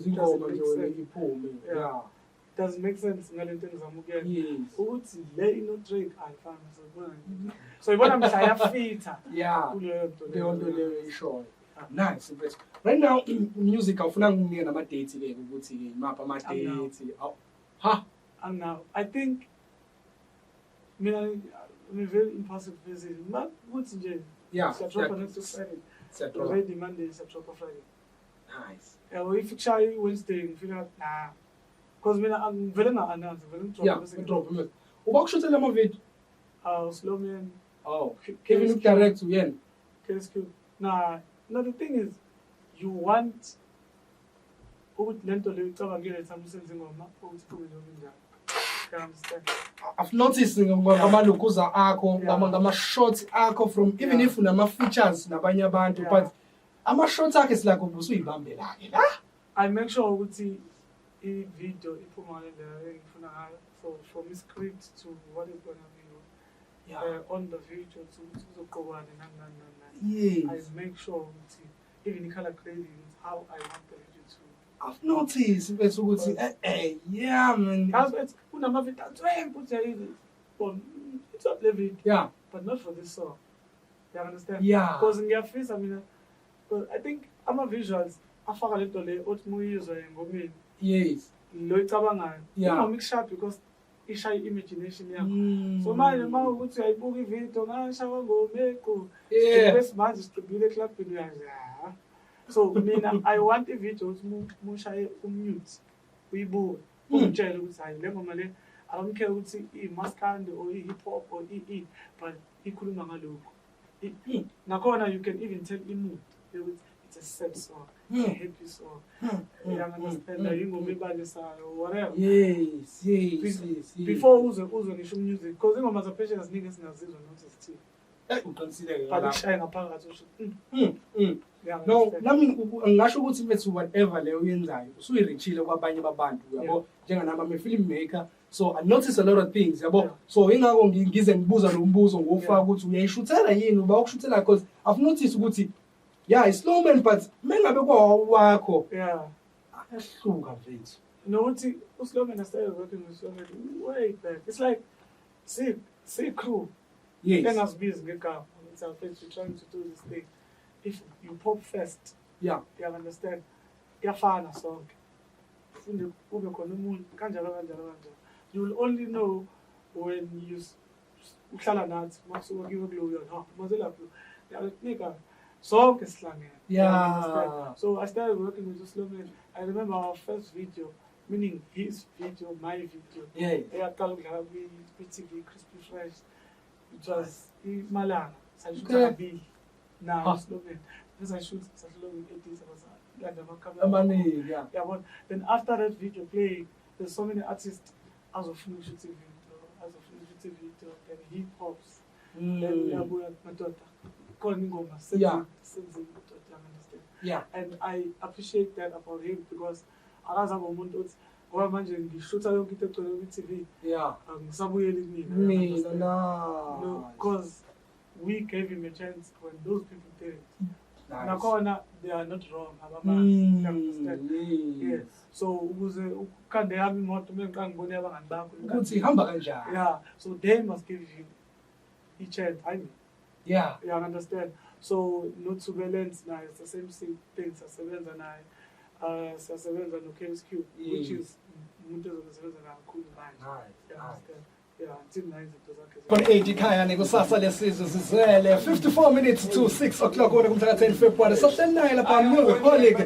ingoma nje wena iphume. Yeah. Doesn't make sense ngalento engizamukela. Yes. Ukuthi le ino Drake ayifani so. So ibona mhla yafitha. Yeah. Kuleyo nto leyo ishoyo. Nice, impressive. Right now music awufuna ngikunike nama dates ke ukuthi ke mapha ama dates. Ha. And now I think I'm a very impulsive person. Not what's nje. Yeah. Drop next Friday. Very demanding drop Friday. Nice. If you try Wednesday, you feel like nah. Because I'm very not announced, very drop. Drop. Uba kushuthela ama video. Slow man. Oh. Kevin look direct to yen. KSQ. Nah. No, the thing is, you want I've noticed ngamalukuza akho ngama shots akho from even if unama features nabanye abantu but ama shots akhe silakho ubusuyibambela ke la I make sure ukuthi I video iphuma le ngifuna ngayo from script to what is going to be on the video to uzogqokwana nani. Yes. I make sure ukuthi even the color grading is how I want the video to. I've noticed bese ukuthi yeah man. It's unama video it's not the video. Yeah. But not for this song. You understand? Yeah. Because in your face, I think ama visuals afaka lento le othi muyizwa engomeni. Yes. Lo icabangayo. Yeah. Uma mix up because isha imagination yakho. So manje ukuthi uyayibuka ivideo ngashaka ngomeko. Bese manje siqibile club uyazi. So mina I want a video ukuthi mushaye umute. Uyibuke. Umtshela ukuthi hayi le ngoma le I don't care ukuthi i-maskandi or i-hip hop or i but ikhuluma ngalokho. Nakhona you can even tell mood. It's a sad song, it's a happy song. You understand? Ingoma ebalisayo or whatever. Yes. Before uze ngisho music, because ingoma zaphesheya ziningi esingazizwa nokuthi sithini. Uqinisile But ishaya ngaphakathi usho. No, nami ngisho ukuthi mfethu whatever leyo uyenzayo usuyirichile kwabanye babantu yabo njenganami I'm a filmmaker. So I notice a lot of things yabo. So ingakho ngize ngibuza lo mbuzo ngofaka ukuthi uyayishuthela yini uba ukushuthela because I've noticed ukuthi it's slow man but mengabe kwawakho ayahluka mfethu. No, slow man started working with slow man way back. It's like say crew. Yes. Then as busy ngegama. It's our friends trying to do this thing. If you pop first, you understand? Yafana sonke. Ufune ube khona umuntu kanjalo. You will only know when you uhlala nathi masuke kiwe kuloyo mazelapho. Yanika sonke sihlangene. Yeah. So I started working with slow man. I remember our first video, meaning his video, my video. Yeah. Eyaqala ukudlala TV Crispy Fresh. It was Malanga. Sajutha now slow man. Because I shoot such long 80s yeah. But then after that video playing, there's so many artists as of shooting video, then hip hops, then Matota, calling Ngoma, sensing yeah. And I appreciate that about him because as a moment ngoba manje ngishutha yonke into egcwele ku-TV. Yeah. Ngisabuyela mina. No, because we gave him a chance when those people did it. Nice. Nakhona they are not wrong. You understand? Yes. So ukuze ukhande yami imoto mengiqanga ngibone abangani bakho ukuthi ihamba kanjani. Yeah. So they must give you a chance. I mean. Yeah. You understand? So not surveillance now. It's the same thing. Sasebenza naye. Sasebenza no KSQ, which is umuntu ozosebenza kakhulu manje. You understand? Yeah, until 9 8 ikhaya nekusasa lesizwe sizele 54 minutes to 6 o'clock wona kumhla 10 February sohleli lapha Musiholiq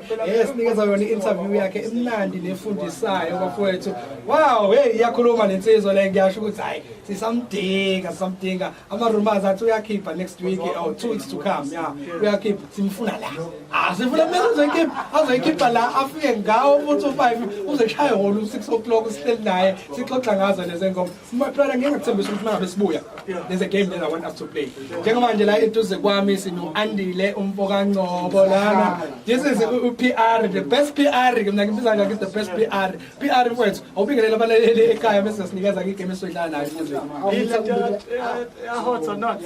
sinikeza yona interview yakhe emnandi nefundisayo bafowethu. Wow, hey iyakhuluma lensizwa le ngiyasho ukuthi hayi sisamdinga ama rumors athi uyakhipha next week or 2 weeks to come. Yeah, uyakhipha simfuna la. Sifuna manje azoyikhipha la afike ngawo 4 to 5 uzeshaya wona 6 o'clock sihleli naye sixoxa ngazo lezi ngoma. brother ngingakuthembisa ukuthi mangabe sibuya. There's a game that I want us to play. Njengamanje la eduze kwami sino Andile umfokaNgcobo lana. This is PR, the best PR ke mina ngibiza ngathi the best PR. PR mfowethu awubingelela abalaleli ekhaya bese sinikeza igame esodlala nayo manje. Hot or not?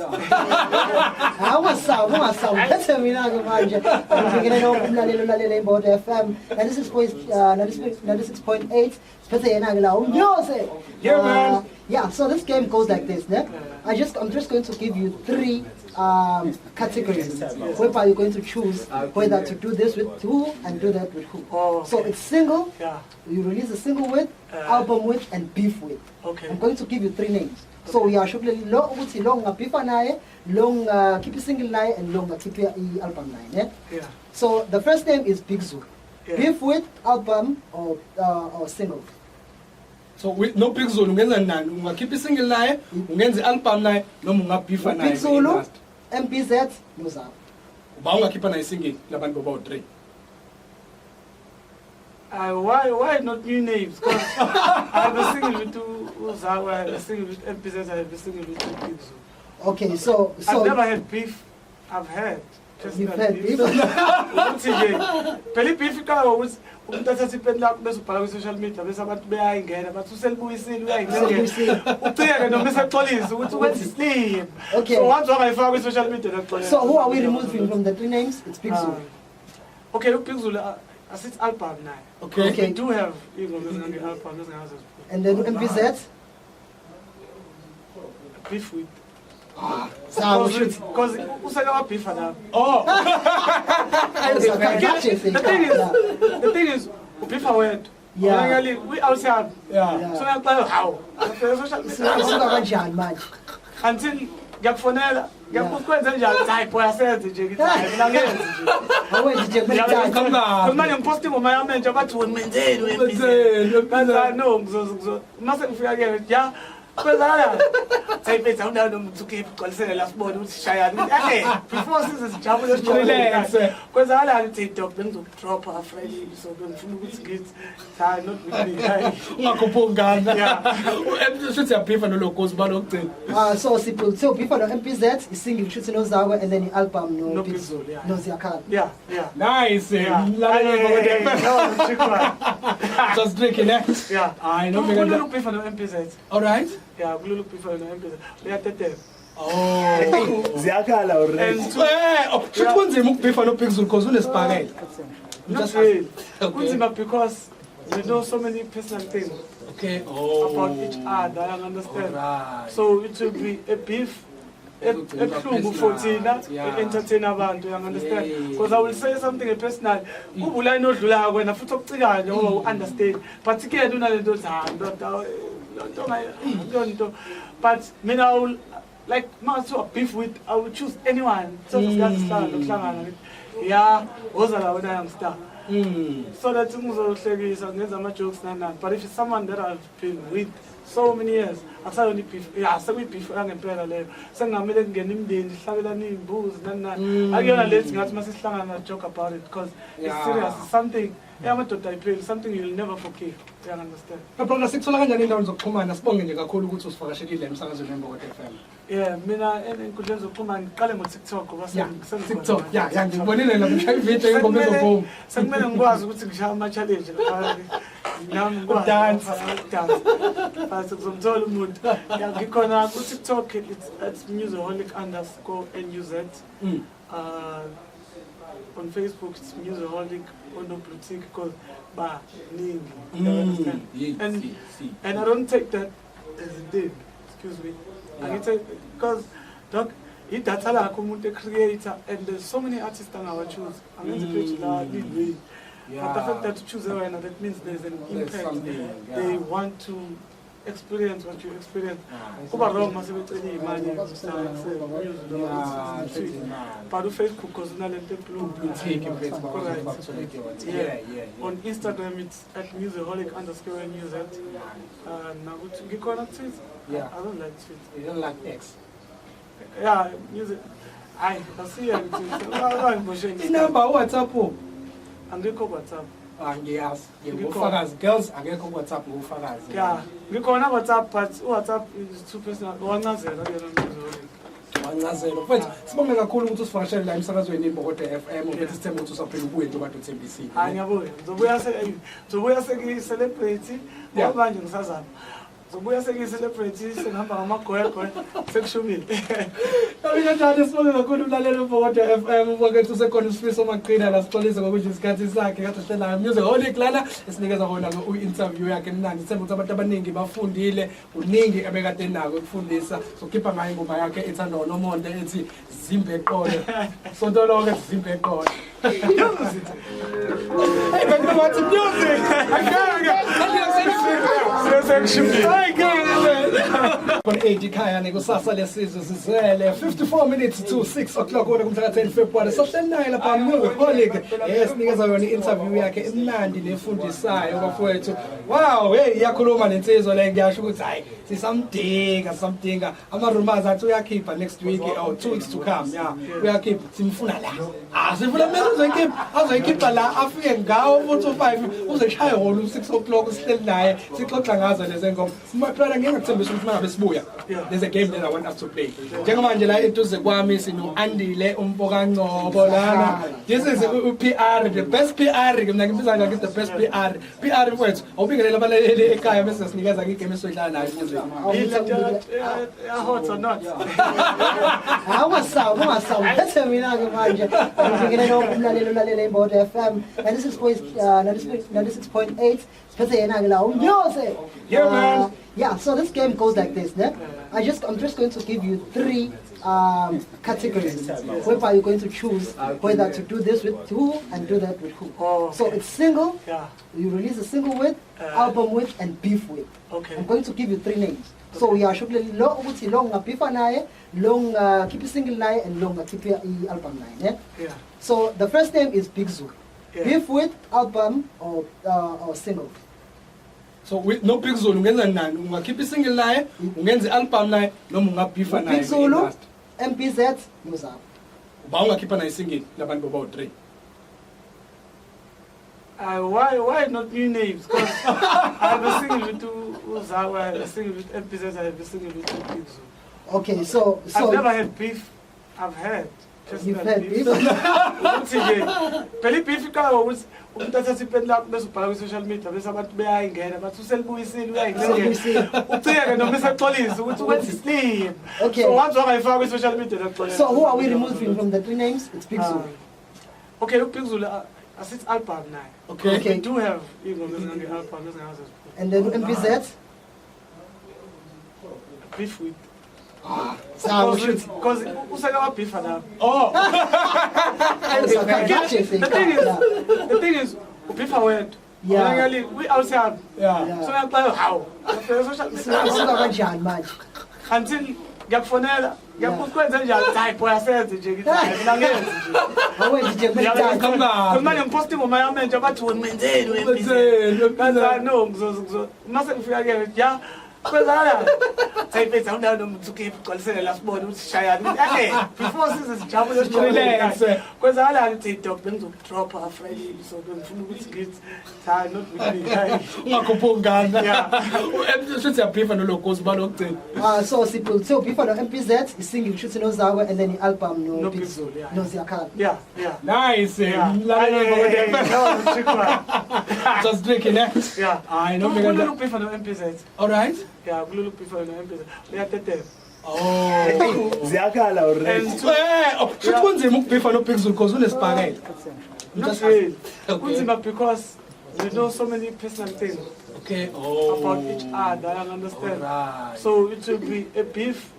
Ungasawu bese mina ke manje ngibingelela umlaleli ulalele Imbokodo FM 96.8 siphethe yena ke la umnyose. Yeah man. Yeah, so this game goes like this, ne? I'm just going to give you 3 categories whereby you're going to choose whether to do this with who and do that with who. So it's single, you release a single with, album with, and beef with. Okay. I'm going to give you 3 names. So we are shortly long beef naye, long keep single naye, and long keep album naye. Yeah. So the first name is Big Zoo. Yeah. Beef with, album, or single. So no Big Zulu ungenza nani ungakhipha single naye ungenza album naye noma ungabeefa naye. Big Zulu, MPZ, Musiholiq. Uba ungakhipha naye single labantu about 3. Why not new names? Because I have a single with Uzawa, I have a single with MPZ, I have a single with Big Zulu. Okay, so I've never had beef. I've had. You've had beef? Peli beef was umuntu athatha ipeni lakho bese ubhala kwi-social media bese abantu beyayingena bathi uselibuyisile uyayingena ucike noma esexolisa ukuthi wenza islim. Okay. So once wangayifaka kwi-social media naxolisa. So who are we removing from the 3 names? It's Big Zulu. Okay, look, Big Zulu asithi album naye. Okay. We do have ingoma ezingange album ezingazo. And then MPZ? Beef with. Because useka wabeefa now. Oh. The thing is, ubeefa wethu. Yeah. We outside. Yeah. So ngiyaqala how. Until ngiyakufonela ngiyakwenza njalo hayi boy asenze nje ngithi hayi mina ngenze nje. Awenze nje manje ngiposti ngoma yami nje bathi wenzeni wenzeni. No mase ngifika ke ja kwezala sayiphethe awunayo nomuntu ukugcwalisela la sibone ukuthi shayani before sizijabule relax kwezala ngithi dog bengizodrop afraid so bengifuna ukuthi ngithi hayi not with me ungakhuphungana shothi yabeefa nologozi balokugcina. So so before the MPZ is single shoot no Zawa and then the album no Big Zulu. No Ziakala. Yeah. Nice. Just drinking, eh? Yeah. I know. We look before the MPZ. All right. Yeah, we look before the MPZ. We are there. Oh. Ziakala already. Should kunzima ukubeefa no Big Zulu because unesibhakela. Not really. Kunzima because we know so many personal things. Okay. About each other, I understand. Right. So it will be a beef, a clue for Tina, entertain abantu, you understand? Because I will say something personal. Ubula no dlula when I futhi okucikanye or understand. But again, do not don't. But mina I will like maso a beef with. I will choose anyone. So yeah, ozala wena youngster. So that ngizohlekisa ngenza ama jokes nanani, but if it's someone that I've been with so many years akusayona beef sekuyibeef yangempela leyo sengamele kungena imndeni sihlabelana izimbuzi nanani akuyona lethi ngathi masisihlangana joke about it because it's serious, it's something amadoda ayipheli, something you'll never forgive. You understand? Brother, sikuthola kanjani indawo zokuxhumana? Sibonge nje kakhulu ukuthi usivakashelile emsakazweni weMbokodo FM. Yeah, mina enkundleni zokuxhumana ngiqale ngo-TikTok ngoba TikTok, yeah, ngibonile la ngishaya ividiyo yengoma ezoboom. Sekumele ngikwazi ukuthi ngishaya ama-challenge lapha nami ngikwazi dance. Bese kuzomthola umuntu. Ngikhona ku-TikTok, it's Musiholiq_NUZ. On Facebook it's Musiholiq boutique because you understand? And I don't take that as a dig. Excuse me. I take because doc that's a creator and there's so many artists that I choose. I'm going to page that lead. But the fact that you choose that means there's an impact. They want to experience what you experience. But Facebook because on Instagram it's at Musiholiq_NUZ. Now you cannot tweet. I don't like tweet. You don't like X? Yeah, music. I see you. Number WhatsApp. I'm going to WhatsApp. Angiyazi. Ngofakazi girls akekho WhatsApp ngofakazi. Yeah. Ngikhona WhatsApp but WhatsApp is too personal. Wancazela ke Musiholiq. Wancazela. Mfethu sibonge kakhulu ukuthi usivakashele la emsakazweni Imbokodo FM ukuthi sithembe ukuthi usaphila ukuyinto kade uthembisile. Hayi ngiyabuya. Ngizobuya seki-celebrate manje ngisazama. Ngizobuya seki-celebrate sengihamba ngamagwegwe sekushumile. Kanjani sibonge kakhulu umlaleli Imbokodo FM ubonke usekhona uSifiso Maqina la sixolisa ngokuthi isikhathi sakhe kade sihlala Musiholiq lana esinikeza khona u-interview yakhe mnandi sithemba ukuthi abantu abaningi bafundile uningi abekade nako ukufundisa sokhipha ngayo ingoma yakhe ethandwa nomonde ethi Zimbe eqolo sonto lonke Zimbe eqolo. Hey, but you know what's music? I can't ekhaya nekusasa lesizwe sizele 54 minutes to 6 o'clock kumhla ka 10 February sohleli naye lapha Musiholiq sinikeza yona i-interview yakhe emnandi nefundisayo bafowethu. Wow, hey iyakhuluma nensizwa le ngiyasho ukuthi hayi sisamdinga ama-rumors athi uyakhipha next week or 2 weeks to come. Yeah, uyakhipha simfuna la sifuna manje azoyikhipha la afike ngawo 4-5 uzoshaya holo 6 o'clock sihleli naye sixoxa ngazo lezi ngoma. Maplan ngiyangithembisa ukuthi mangabe sibuya there's a game that I want us to play. Njengamanje la eduze kwami sino Andile uMpokaNcobo lana. This is PR, the best PR mina ngibiza ngathi the best PR mfethu awubingelela abalaleli ekhaya bese sinikeza igame esodlala nayo music. Hot or not? Ungasawu bese mina ke manje ngibingelela umlaleli Imbokodo FM 96.8 siphethe yena ke la umnyose. Yeah man. Yeah, so this game goes like this, ne? I'm just going to give you 3 categories whereby you're going to choose whether to do this with who and do that with who. So it's single, you release a single with, album with, and beef with. Okay. I'm going to give you 3 names. So we are shortly long beef naye, long keep a single naye, and long keep your album naye. Yeah. So the first name is Big Zoo. Yeah. Beef with, album, or single. So with no Big Zulu ungenza nani ungakhipha single naye ungenza album naye noma ungabifa naye. Big Zulu, MPZ, Muzako. Ba ungakhipha naye single labantu baba 3. Why not new names? Because I have a single with Uzawa, I have a single with MPZ, I have a single with Big Zulu. Okay, so I've never had beef. I've had. You've had beef? Peli beef kala ukuthi umuntu asasiphendula bese ubhala ku social media bese abantu beyayingena bathi uselibuyisile uyayingena ucike noma esaxolisa ukuthi wenza islim. Okay. So once wangayifaka ku social media naxolisa. So who are we removing from the 3 names? It's Big Zulu. Okay, Big Zulu asithi album naye. Okay. We do have ingoma ezingange album ezingazo. And then MPZ? Beef with Because useka beef now. Oh. The thing is, beef word. Yeah. We outside. Yeah. So I'm like, how? Until ngiyakufonela ngiyakukwenza njalo hayi boy asenze nje ngithi nangenze nje manje ngiposti ngoma yami nje bathi wenzeni wenzeni no mase ngifika ke ya kwezala sayiphetha unayo nomtsuki igcwalisele la sibone ukuthi shayani before sizijabule relax kwezala ngithi dog bengizokudrop afraid so ngifuna ukuthi ngithi hayi not with me ungakhupungana shothi yabifa nologosi balokugcina so simple so before the MPZ is singing shooting no Zawe and then the album no Big Zulu no Ziyakhala yeah nice just drinking yeah I know look before the MPZ all right yeah look before the MPZ uyatetela oh Ziyakhala already shothi kunzima ukubifa no Big Zulu because unesibhakela not really kunzima because we know so many personal things about each other, I understand. Right. So it will be a beef,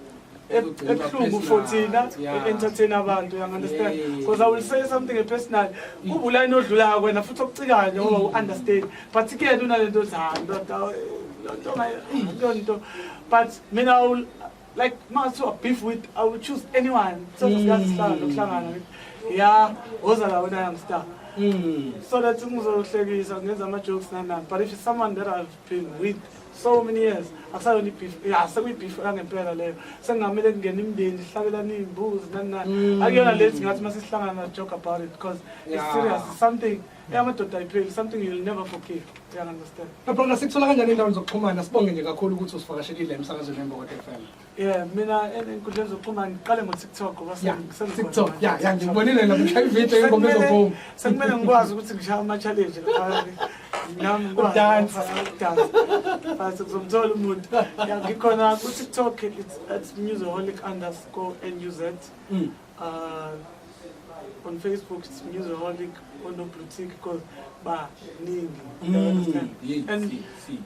a club for Tina, entertain abantu, you understand? Because I will say something personal. Who will I not do that when I put up together, you understand? Particularly, I don't know. But me now, like, so beef with, I will choose anyone. So yeah, those are when I understand. So that things are jokes and but if it's someone that I've been with so many years. Akusayona beef. Yeah, sekuyibeef yangempela leyo. Sengamele kungena imndeni sihlabelana izimbuzi nani. Akuyona lethi ngathi masihlangana na joke about it because it's serious. It's something amadoda ayipheli, something you'll never forgive. You understand? Brother, sikuthola kanjani indawo zokuxhumana? Sibonge nje kakhulu ukuthi usivakashelile emsakazweni weMbokodo FM. Yeah, mina enkundleni zokuxhumana ngiqale ngo-TikTok ngoba TikTok, yeah, ngibonile la mhla ivideo yenkomba ezophuma. Sekumele ngikwazi ukuthi ngishaya ama-challenge nami Dance. But kuzomthola umuntu. Yeah, ngikhona ku-TikTok, it's Musiholiq_NUZ. On Facebook it's Musiholiq _boutique because ningi. You understand?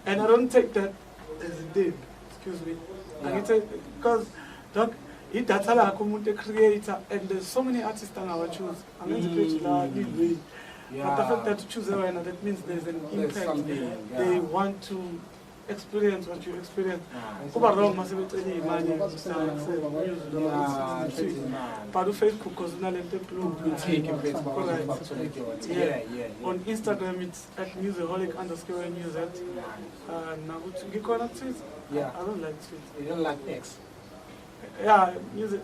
And I don't take that as a dig. Excuse me. I take because look, idatha lakho umuntu creator and there's so many artists that I choose. I'm going to create la lead. But the fact that to choose a that means there's an impact. They want to experience what you experience. Kuba wrong masebetshela imali but on Facebook because unalento blue on Instagram it's at Musiholiq_NUZ. Nakuthi ngikhona tweet. I don't like tweet. You don't like X? Yeah, music.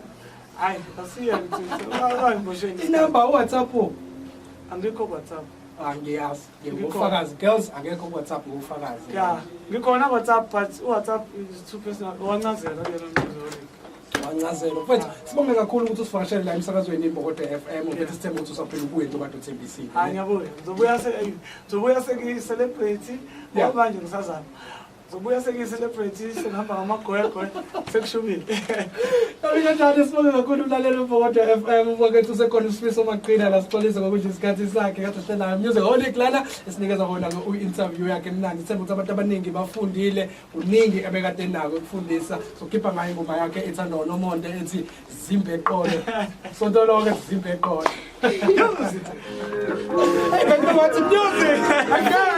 I see you on Twitter. Inamba WhatsApp. Angikho WhatsApp. Ngiyazi. Ngufakazi. Girls angekho WhatsApp ngufakazi. Yeah, ngikhona WhatsApp but WhatsApp is too personal. Wancazela yena Musiholiq. Wancazela. Mfethu sibonge kakhulu ukuthi usivakashele la emsakazweni weMbokodo FM. Mfethu sithemba ukuthi usaphila ubuye into kade uthembisi. Ngiyabuya. Ngizobuya seki-celebrate manje ngisazana. Zobuya seki-celebrate sengihamba ngamagwegwe sekushubile. Kanjani sibonge kakhulu umlaleli weMbokodo FM ubonke usekhona uSifiso Maqina la sixolisa ngokuthi isikhathi sakhe kade sihlala Musiholiq lana esinikeza khona u-interview yakhe mnandi sithemba ukuthi abantu abaningi bafundile uningi ebekade nako ukufundisa sokhipha ngayo ingoma yakhe ethandwa nomonde ethi zimbe eqolo sonto lonke zimbe eqolo. Hey, what's music? I can't.